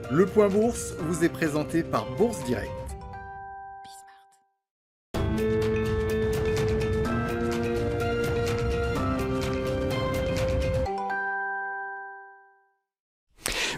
Le Point Bourse vous est présenté par Bourse Direct.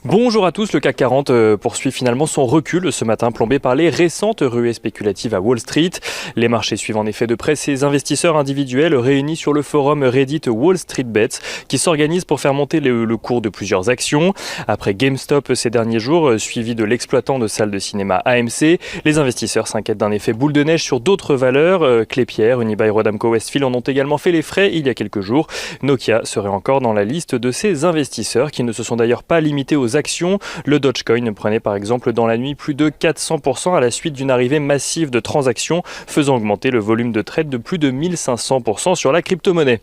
Bonjour à tous, le CAC 40 poursuit finalement son recul ce matin, plombé par les récentes ruées spéculatives à Wall Street. Les marchés suivent en effet de près ces investisseurs individuels réunis sur le forum Reddit Wall Street Bets qui s'organise pour faire monter le cours de plusieurs actions. Après GameStop ces derniers jours, suivi de l'exploitant de salle de cinéma AMC, les investisseurs s'inquiètent d'un effet boule de neige sur d'autres valeurs. Klépierre, Unibail Rodamco Westfield en ont également fait les frais il y a quelques jours. Nokia serait encore dans la liste de ces investisseurs qui ne se sont d'ailleurs pas limités aux actions. Le Dogecoin prenait par exemple dans la nuit plus de 400% à la suite d'une arrivée massive de transactions faisant augmenter le volume de trade de plus de 1500% sur la crypto-monnaie.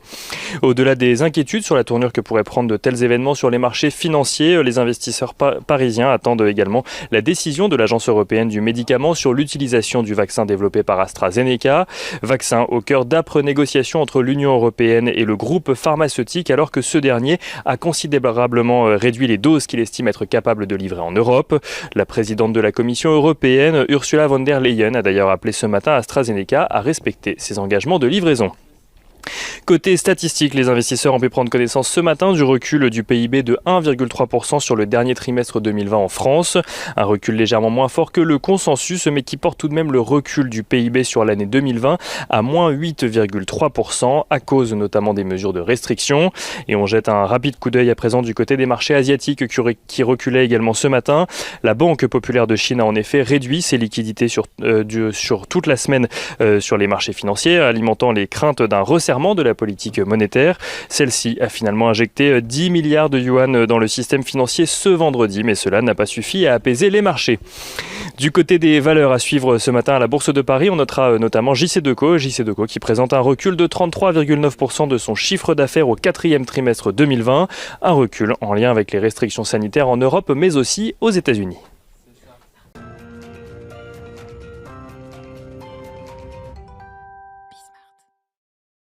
Au-delà des inquiétudes sur la tournure que pourraient prendre de tels événements sur les marchés financiers, les investisseurs parisiens attendent également la décision de l'Agence européenne du médicament sur l'utilisation du vaccin développé par AstraZeneca. Vaccin au cœur d'âpres négociations entre l'Union européenne et le groupe pharmaceutique alors que ce dernier a considérablement réduit les doses qu'il estime être capable de livrer en Europe. La présidente de la Commission européenne, Ursula von der Leyen, a d'ailleurs appelé ce matin AstraZeneca à respecter ses engagements de livraison. Côté statistique, les investisseurs ont pu prendre connaissance ce matin du recul du PIB de 1,3% sur le dernier trimestre 2020 en France. Un recul légèrement moins fort que le consensus, mais qui porte tout de même le recul du PIB sur l'année 2020 à moins 8,3% à cause notamment des mesures de restriction. Et on jette un rapide coup d'œil à présent du côté des marchés asiatiques qui reculaient également ce matin. La Banque populaire de Chine a en effet réduit ses liquidités sur toute la semaine sur les marchés financiers, alimentant les craintes d'un resserrement de la politique monétaire. Celle-ci a finalement injecté 10 milliards de yuan dans le système financier ce vendredi, mais cela n'a pas suffi à apaiser les marchés. Du côté des valeurs à suivre ce matin à la Bourse de Paris, on notera notamment JC-Decaux qui présente un recul de 33,9% de son chiffre d'affaires au quatrième trimestre 2020, un recul en lien avec les restrictions sanitaires en Europe mais aussi aux États-Unis.